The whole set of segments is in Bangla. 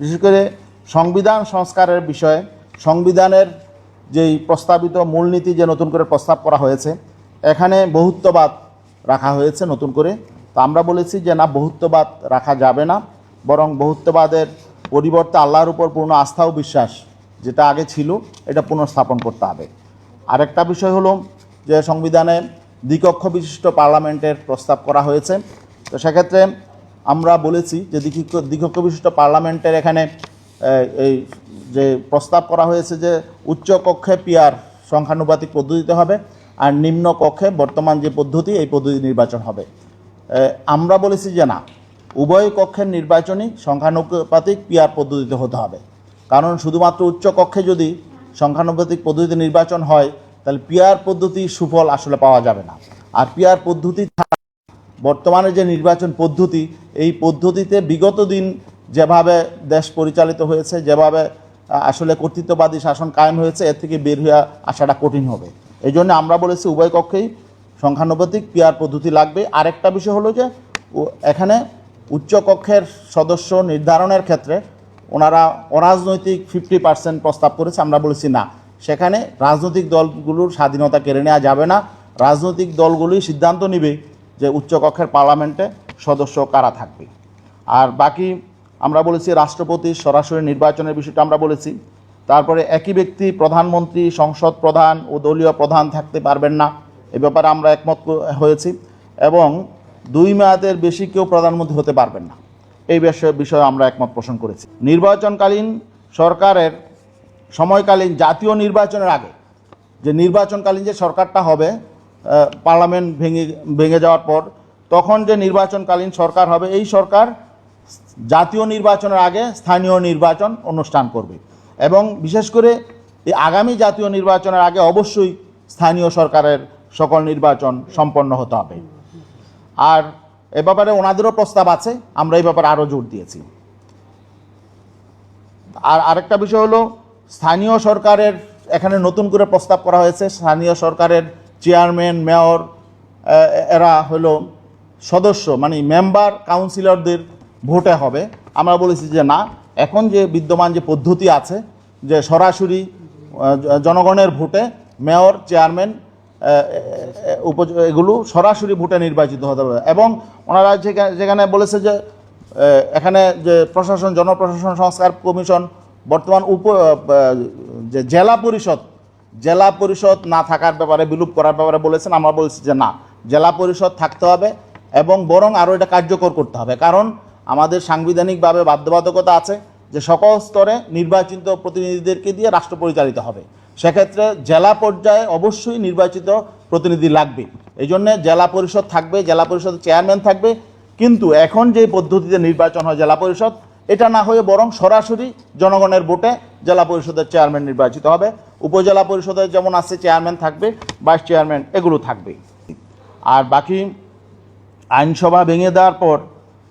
বিশেষ করে সংবিধান সংস্কারের বিষয়ে সংবিধানের যেই প্রস্তাবিত মূলনীতি যে নতুন করে প্রস্তাব করা হয়েছে, এখানে বহুত্ববাদ রাখা হয়েছে নতুন করে। তো আমরা বলেছি যে না, বহুত্ববাদ রাখা যাবে না, বরং বহুত্ববাদের পরিবর্তে আল্লাহর উপর পূর্ণ আস্থা ও বিশ্বাস যেটা আগে ছিল এটা পুনঃস্থাপন করতে হবে। আরেকটা বিষয় হলো যে সংবিধানে দ্বিকক্ষ বিশিষ্ট পার্লামেন্টের প্রস্তাব করা হয়েছে। তো সেক্ষেত্রে আমরা বলেছি যে দ্বিকক্ষ বিশিষ্ট পার্লামেন্টের এখানে এই যে প্রস্তাব করা হয়েছে যে উচ্চ কক্ষে পিআর সংখ্যানুপাতিক পদ্ধতিতে হবে, আর নিম্ন কক্ষে বর্তমান যে পদ্ধতি এই পদ্ধতি নির্বাচন হবে। আমরা বলেছি যে না, উভয় কক্ষের নির্বাচনই সংখ্যানুপাতিক পিআর পদ্ধতিতে হতে হবে। কারণ শুধুমাত্র উচ্চ কক্ষে যদি সংখ্যানুপাতিক পদ্ধতিতে নির্বাচন হয় তাহলে পিআর পদ্ধতির সুফল আসলে পাওয়া যাবে না। আর পিআর পদ্ধতি বর্তমানে যে নির্বাচন পদ্ধতি, এই পদ্ধতিতে বিগত দিন যেভাবে দেশ পরিচালিত হয়েছে, যেভাবে আসলে কর্তৃত্ববাদী শাসন কায়েম হয়েছে, এর থেকে বের হয়ে আসাটা কঠিন হবে। এই জন্য আমরা বলেছি উভয় কক্ষেই সংখ্যানুপাতিক পিআর পদ্ধতি লাগবে। আরেকটা বিষয় হলো যে এখানে উচ্চ কক্ষের সদস্য নির্ধারণের ক্ষেত্রে ওনারা অরাজনৈতিক 50% প্রস্তাব করেছে। আমরা বলেছি না, সেখানে রাজনৈতিক দলগুলোর স্বাধীনতা কেড়ে নেওয়া যাবে না। রাজনৈতিক দলগুলোই সিদ্ধান্ত নেবে যে উচ্চকক্ষের পার্লামেন্টে সদস্য কারা থাকবে। আর বাকি আমরা বলেছি রাষ্ট্রপতির সরাসরি নির্বাচনের বিষয়টা আমরা বলেছি। তারপরে একই ব্যক্তি প্রধানমন্ত্রী, সংসদ প্রধান ও দলীয় প্রধান থাকতে পারবেন না, এ ব্যাপারে আমরা একমত হয়েছি। এবং 2 মেয়াদের বেশি কেউ প্রধানমন্ত্রী হতে পারবেন না, এই বিষয়ে আমরা একমত পোষণ করেছি। নির্বাচনকালীন সরকারের সময়কালীন জাতীয় নির্বাচনের আগে যে নির্বাচনকালীন যে সরকারটা হবে, পার্লামেন্ট ভেঙে যাওয়ার পর, তখন যে নির্বাচনকালীন সরকার হবে, এই সরকার জাতীয় নির্বাচনের আগে স্থানীয় নির্বাচন অনুষ্ঠান করবে। এবং বিশেষ করে এই আগামী জাতীয় নির্বাচনের আগে অবশ্যই স্থানীয় সরকারের সকল নির্বাচন সম্পন্ন হতে হবে। আর এ ব্যাপারে ওনাদেরও প্রস্তাব আছে, আমরা এই ব্যাপারে আরও জোর দিয়েছি। আর আরেকটা বিষয় হলো স্থানীয় সরকারের এখানে নতুন করে প্রস্তাব করা হয়েছে। স্থানীয় সরকারের চেয়ারম্যান, মেয়র এরা হলো সদস্য, মানে মেম্বার কাউন্সিলরদের ভোটে হবে। আমরা বলেছি যে না, এখন যে বিদ্যমান যে পদ্ধতি আছে যে সরাসরি জনগণের ভোটে মেয়র, চেয়ারম্যান এগুলো সরাসরি ভোটে নির্বাচিত হতে হবে। এবং ওনারা যেখানে বলেছে যে এখানে যে প্রশাসন, জনপ্রশাসন সংস্কার কমিশন, বর্তমান যে জেলা পরিষদ না থাকার ব্যাপারে, বিলুপ করার ব্যাপারে বলেছেন। আমরা বলছি যে না, জেলা পরিষদ থাকতে হবে এবং বরং আরও এটা কার্যকর করতে হবে। কারণ আমাদের সাংবিধানিকভাবে বাধ্যবাধকতা আছে যে সকল স্তরে নির্বাচিত প্রতিনিধিদেরকে দিয়ে রাষ্ট্র পরিচালিত হবে। সেক্ষেত্রে জেলা পর্যায়ে অবশ্যই নির্বাচিত প্রতিনিধি লাগবে। এই জন্য জেলা পরিষদ থাকবে, জেলা পরিষদের চেয়ারম্যান থাকবে। কিন্তু এখন যে পদ্ধতিতে নির্বাচন হয় জেলা পরিষদ, এটা না হয়ে বরং সরাসরি জনগণের ভোটে জেলা পরিষদের চেয়ারম্যান নির্বাচিত হবে। উপজেলা পরিষদের যেমন আছে চেয়ারম্যান থাকবে, ভাইস চেয়ারম্যান এগুলো থাকবে। আর বাকি আইনসভা ভেঙে দেওয়ার পর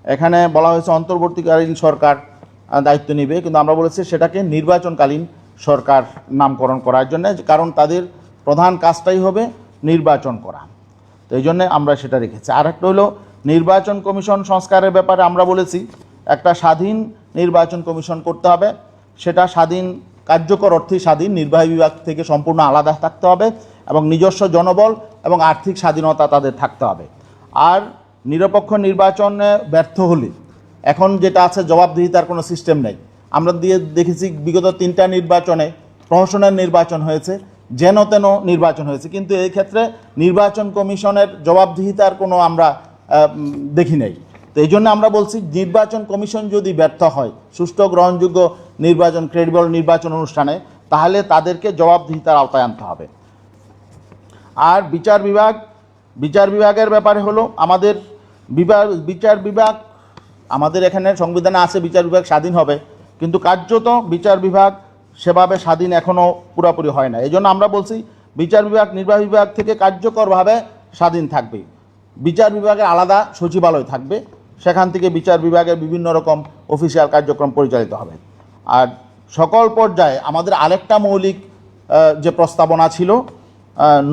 এখানে বলা হয়েছে অন্তর্বর্তীকালীন সরকার দায়িত্ব নেবে, কিন্তু আমরা বলেছি সেটাকে নির্বাচনকালীন সরকার নামকরণ করার জন্য, কারণ তাদের প্রধান কাজটাই হবে নির্বাচন করা। তো এই জন্যে আমরা সেটা রেখেছি। আর একটা হলো নির্বাচন কমিশন সংস্কারের ব্যাপারে আমরা বলেছি একটা স্বাধীন নির্বাচন কমিশন করতে হবে। সেটা স্বাধীন, কার্যকর অর্থে স্বাধীন, নির্বাহী বিভাগ থেকে সম্পূর্ণ আলাদা থাকতে হবে এবং নিজস্ব জনবল এবং আর্থিক স্বাধীনতা তাদের থাকতে হবে। আর নিরপেক্ষ নির্বাচনে ব্যর্থ হলে এখন যেটা আছে জবাবদিহিতার কোনো সিস্টেম নেই। আমরা দেখেছি বিগত 3টা নির্বাচনে প্রহসনের নির্বাচন হয়েছে, যেন তেন নির্বাচন হয়েছে, কিন্তু এই ক্ষেত্রে নির্বাচন কমিশনের জবাবদিহিতার কোনো আমরা দেখি নাই। তো এই জন্য আমরা বলছি নির্বাচন কমিশন যদি ব্যর্থ হয় সুষ্ঠু গ্রহণযোগ্য নির্বাচন, ক্রেডিবল নির্বাচন অনুষ্ঠানে, তাহলে তাদেরকে জবাবদিহিতার আওতায় আনতে হবে। আর বিচার বিভাগের ব্যাপারে হলো আমাদের বিচার বিভাগ, আমাদের এখানে সংবিধানে আছে বিচার বিভাগ স্বাধীন হবে, কিন্তু কার্যত বিচার বিভাগ সেভাবে স্বাধীন এখনও পুরোপুরি হয় না। এই জন্য আমরা বলছি বিচার বিভাগ নির্বাহী বিভাগ থেকে কার্যকরভাবে স্বাধীন থাকবে। বিচার বিভাগের আলাদা সচিবালয় থাকবে, সেখান থেকে বিচার বিভাগের বিভিন্ন রকম অফিসিয়াল কার্যক্রম পরিচালিত হবে। আর সকল পর্যায়ে আমাদের আরেকটা মৌলিক যে প্রস্তাবনা ছিল,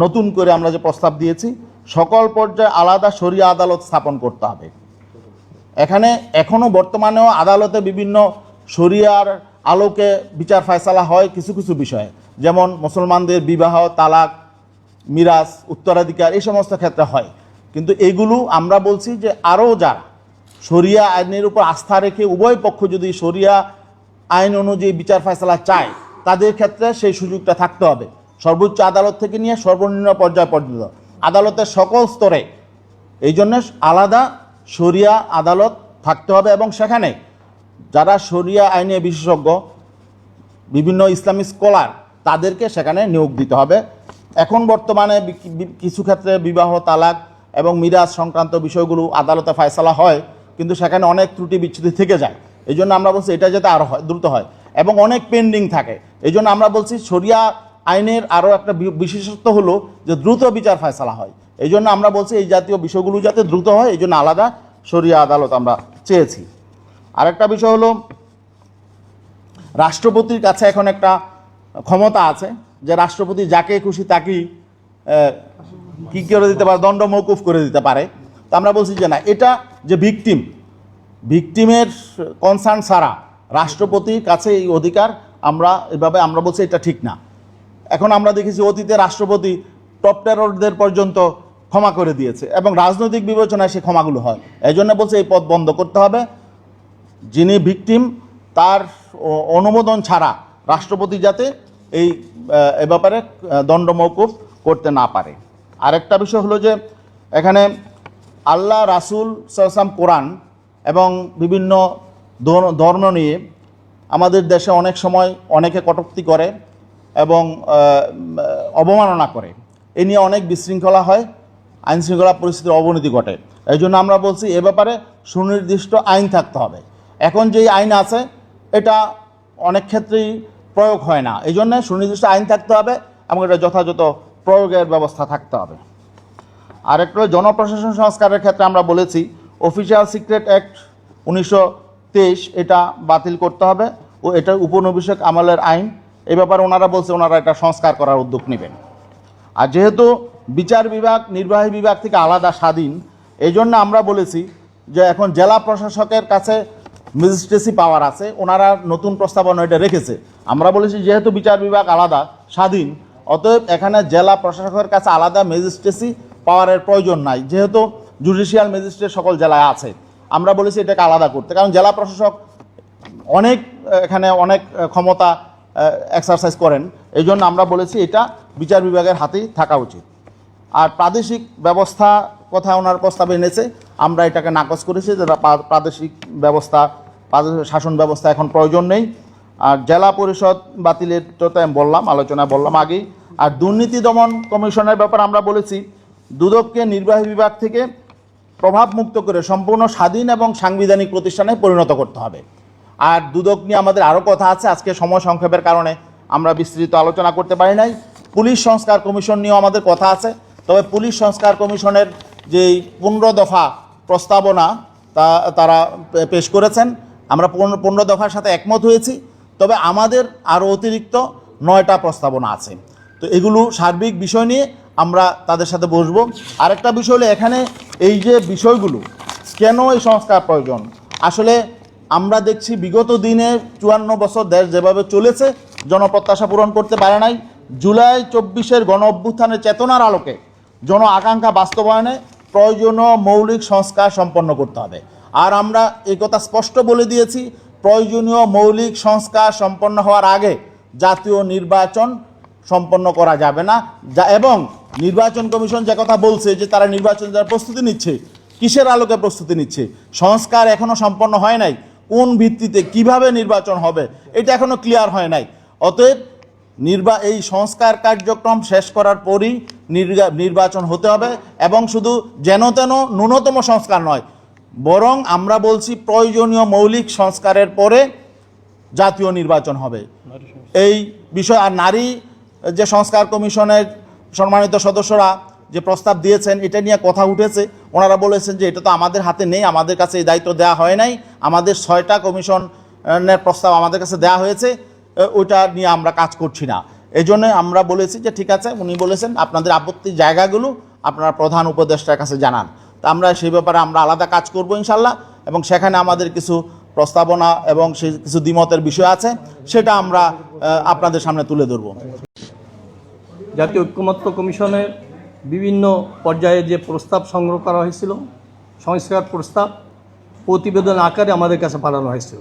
নতুন করে আমরা যে প্রস্তাব দিয়েছি, সকল পর্যায়ে আলাদা শরিয়া আদালত স্থাপন করতে হবে। এখানে এখনও বর্তমানেও আদালতে বিভিন্ন শরিয়ার আলোকে বিচার ফয়সালা হয় কিছু কিছু বিষয়ে, যেমন মুসলমানদের বিবাহ, তালাক, মিরাস, উত্তরাধিকার এই সমস্ত ক্ষেত্রে হয়। কিন্তু এগুলো আমরা বলছি যে আরও যারা শরিয়া আইনের উপর আস্থা রেখে উভয় পক্ষ যদি শরিয়া আইন অনুযায়ী বিচার ফয়সালা চায়, তাদের ক্ষেত্রে সেই সুযোগটা থাকতে হবে। সর্বোচ্চ আদালত থেকে নিয়ে সর্বনিম্ন পর্যায় পর্যন্ত আদালতের সকল স্তরে এই জন্য আলাদা শরিয়া আদালত থাকতে হবে, এবং সেখানে যারা শরিয়া আইনে বিশেষজ্ঞ, বিভিন্ন ইসলামিক স্কলার, তাদেরকে সেখানে নিয়োগ দিতে হবে। এখন বর্তমানে কিছু ক্ষেত্রে বিবাহ, তালাক এবং মিরাজ সংক্রান্ত বিষয়গুলো আদালতে ফয়সালা হয়, কিন্তু সেখানে অনেক ত্রুটি বিচ্ছুতি থেকে যায়। এই জন্য আমরা বলছি এটা যাতে আরও হয়, দ্রুত হয়, এবং অনেক পেন্ডিং থাকে। এই জন্য আমরা বলছি শরিয়া আইনের আরও একটা বিশেষত্ব হলো যে দ্রুত বিচার ফয়সালা হয়। এই জন্য আমরা বলছি এই জাতীয় বিষয়গুলো যাতে দ্রুত হয়, এই জন্য আলাদা শরিয়া আদালত আমরা চেয়েছি। আরেকটা বিষয় হলো রাষ্ট্রপতির কাছে এখন একটা ক্ষমতা আছে যে রাষ্ট্রপতি যাকে খুশি তাকেই কী করে দিতে পারে, দণ্ড মওকুফ করে দিতে পারে। তো আমরা বলছি যে না, এটা যে ভিকটিমের কনসার্ন ছাড়া রাষ্ট্রপতির কাছে এই অধিকার আমরা বলছি এটা ঠিক না। এখন আমরা দেখেছি অতীতে রাষ্ট্রপতি টপ টেররদের পর্যন্ত ক্ষমা করে দিয়েছে, এবং রাজনৈতিক বিবেচনায় সে ক্ষমাগুলো হয়। এই জন্য বলছে এই পদ বন্ধ করতে হবে। যিনি ভিকটিম তার অনুমোদন ছাড়া রাষ্ট্রপতি যাতে এই ব্যাপারে দণ্ড মওকুফ করতে না পারে। আরেকটা বিষয় হলো যে এখানে আল্লাহ, রাসূল সাল্লাল্লাহু আলাইহি ওয়াসাল্লাম, কোরআন এবং বিভিন্ন ধর্ম নিয়ে আমাদের দেশে অনেক সময় অনেকে কটূক্তি করে এবং অবমাননা করে। এ নিয়ে অনেক বিশৃঙ্খলা হয়, আইনশৃঙ্খলা পরিস্থিতির অবনতি ঘটে। এই জন্য আমরা বলছি এ ব্যাপারে সুনির্দিষ্ট আইন থাকতে হবে। এখন যেই আইন আছে এটা অনেক ক্ষেত্রেই প্রয়োগ হয় না, এই জন্য সুনির্দিষ্ট আইন থাকতে হবে এবং এটা যথাযথ প্রয়োগের ব্যবস্থা থাকতে হবে। আরেকটা জনপ্রশাসন সংস্কারের ক্ষেত্রে আমরা বলেছি অফিসিয়াল সিক্রেট অ্যাক্ট 1923 এটা বাতিল করতে হবে, ও এটা উপনিবেশিক আমলের আইন। এই ব্যাপারে ওনারা বলছে ওনারা এটা সংস্কার করার উদ্যোগ নেবেন। আর যেহেতু বিচার বিভাগ নির্বাহী বিভাগ থেকে আলাদা স্বাধীন, এই জন্য আমরা বলেছি যে এখন জেলা প্রশাসকের কাছে ম্যাজিস্ট্রেসি পাওয়ার আছে, ওনারা নতুন প্রস্তাবনা এটা রেখেছে। আমরা বলেছি যেহেতু বিচার বিভাগ আলাদা স্বাধীন, অতএব এখানে জেলা প্রশাসকের কাছে আলাদা ম্যাজিস্ট্রেসি পাওয়ারের প্রয়োজন নাই, যেহেতু জুডিশিয়াল ম্যাজিস্ট্রেট সকল জেলায় আছে। আমরা বলেছি এটাকে আলাদা করতে, কারণ জেলা প্রশাসক এখানে অনেক ক্ষমতা এক্সারসাইজ করেন। এই জন্য আমরা বলেছি এটা বিচার বিভাগের হাতেই থাকা উচিত। আর প্রাদেশিক ব্যবস্থা কথা ওনার প্রস্তাবে এনেছে, আমরা এটাকে নাকচ করেছি যে প্রাদেশিক ব্যবস্থা, প্রাদেশিক শাসন ব্যবস্থা এখন প্রয়োজন নেই। আর জেলা পরিষদ বাতিলের তো আমি আলোচনা বললাম আগেই। আর দুর্নীতি দমন কমিশনের ব্যাপারে আমরা বলেছি দুদককে নির্বাহী বিভাগ থেকে প্রভাবমুক্ত করে সম্পূর্ণ স্বাধীন এবং সাংবিধানিক প্রতিষ্ঠানে পরিণত করতে হবে। আর দুদক নিয়ে আমাদের আরও কথা আছে, আজকে সময় সংক্ষেপের কারণে আমরা বিস্তৃত আলোচনা করতে পারি নাই। পুলিশ সংস্কার কমিশন নিয়েও আমাদের কথা আছে, তবে পুলিশ সংস্কার কমিশনের যেই 15 দফা প্রস্তাবনা তারা পেশ করেছেন, আমরা 15 দফার সাথে একমত হয়েছি, তবে আমাদের আরও অতিরিক্ত 9টা প্রস্তাবনা আছে। তো এগুলো সার্বিক বিষয় নিয়ে আমরা তাদের সাথে বসবো। আরেকটা বিষয় হলো এখানে এই যে বিষয়গুলো কেন এই সংস্কার প্রয়োজন, আসলে আমরা দেখছি বিগত দিনে 54 বছর দেশ যেভাবে চলেছে জনপ্রত্যাশা পূরণ করতে পারে নাই। জুলাই 24-এর গণ অভ্যুত্থানের চেতনার আলোকে জন আকাঙ্ক্ষা বাস্তবায়নে প্রয়োজনীয় মৌলিক সংস্কার সম্পন্ন করতে হবে। আর আমরা এই কথা স্পষ্ট বলে দিয়েছি, প্রয়োজনীয় মৌলিক সংস্কার সম্পন্ন হওয়ার আগে জাতীয় নির্বাচন সম্পন্ন করা যাবে না। এবং নির্বাচন কমিশন যে কথা বলছে যে তারা নির্বাচন যারা প্রস্তুতি নিচ্ছে, কিসের আলোকে প্রস্তুতি নিচ্ছে? সংস্কার এখনও সম্পন্ন হয় নাই, কোন ভিত্তিতে কিভাবে নির্বাচন হবে এটা এখনও ক্লিয়ার হয় নাই। অতএব এই সংস্কার কার্যক্রম শেষ করার পরই নির্বাচন হতে হবে, এবং শুধু যেন তেন ন্যূনতম সংস্কার নয়, বরং আমরা বলছি প্রয়োজনীয় মৌলিক সংস্কারের পরে জাতীয় নির্বাচন হবে এই বিষয়। আর নারী যে সংস্কার কমিশনের সম্মানিত সদস্যরা যে প্রস্তাব দিয়েছেন এটা নিয়ে কথা উঠেছে, ওনারা বলেছেন যে এটা তো আমাদের হাতে নেই, আমাদের কাছে এই দায়িত্ব দেওয়া হয় নাই, আমাদের 6টা কমিশনের প্রস্তাব আমাদের কাছে দেওয়া হয়েছে, ওইটা নিয়ে আমরা কাজ করছি না। এই জন্য আমরা বলেছি যে ঠিক আছে, উনি বলেছেন আপনাদের আপত্তির জায়গাগুলো আপনারা প্রধান উপদেষ্টার কাছে জানান। তা আমরা সেই ব্যাপারে আমরা আলাদা কাজ করব ইনশাল্লাহ, এবং সেখানে আমাদের কিছু প্রস্তাবনা এবং সেই কিছু দ্বিমতের বিষয় আছে, সেটা আমরা আপনাদের সামনে তুলে ধরব। জাতীয় ঐক্যমত্য কমিশনের বিভিন্ন পর্যায়ে যে প্রস্তাব সংগ্রহ করা হয়েছিল, সংস্কার প্রস্তাব প্রতিবেদন আকারে আমাদের কাছে পাঠানো হয়েছিল।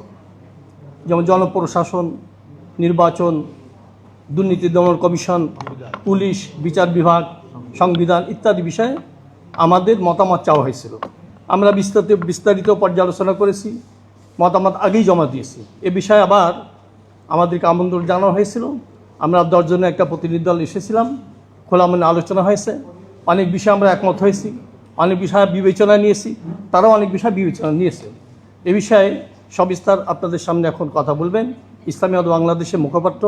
যেমন জনপ্রশাসন, নির্বাচন, দুর্নীতি দমন কমিশন, পুলিশ, বিচার বিভাগ, সংবিধান ইত্যাদি বিষয়ে আমাদের মতামত চাওয়া হয়েছিল। আমরা বিস্তারিত পর্যালোচনা করেছি, মতামত আগেই জমা দিয়েছি। এ বিষয়ে আবার আমাদেরকে আমন্ত্রণ জানানো হয়েছিল। আমরা 10 জনের একটা প্রতিনিধি দল এসেছিলাম, খোলামেলা আলোচনা হয়েছে, অনেক বিষয়ে আমরা একমত হয়েছি, অনেক বিষয় বিবেচনা নিয়েছি, তারাও অনেক বিষয় বিবেচনা নিয়েছে। এ বিষয়ে সবিস্তার আপনাদের সামনে এখন কথা বলবেন ইসলামী আন্দোলন বাংলাদেশের মুখপাত্র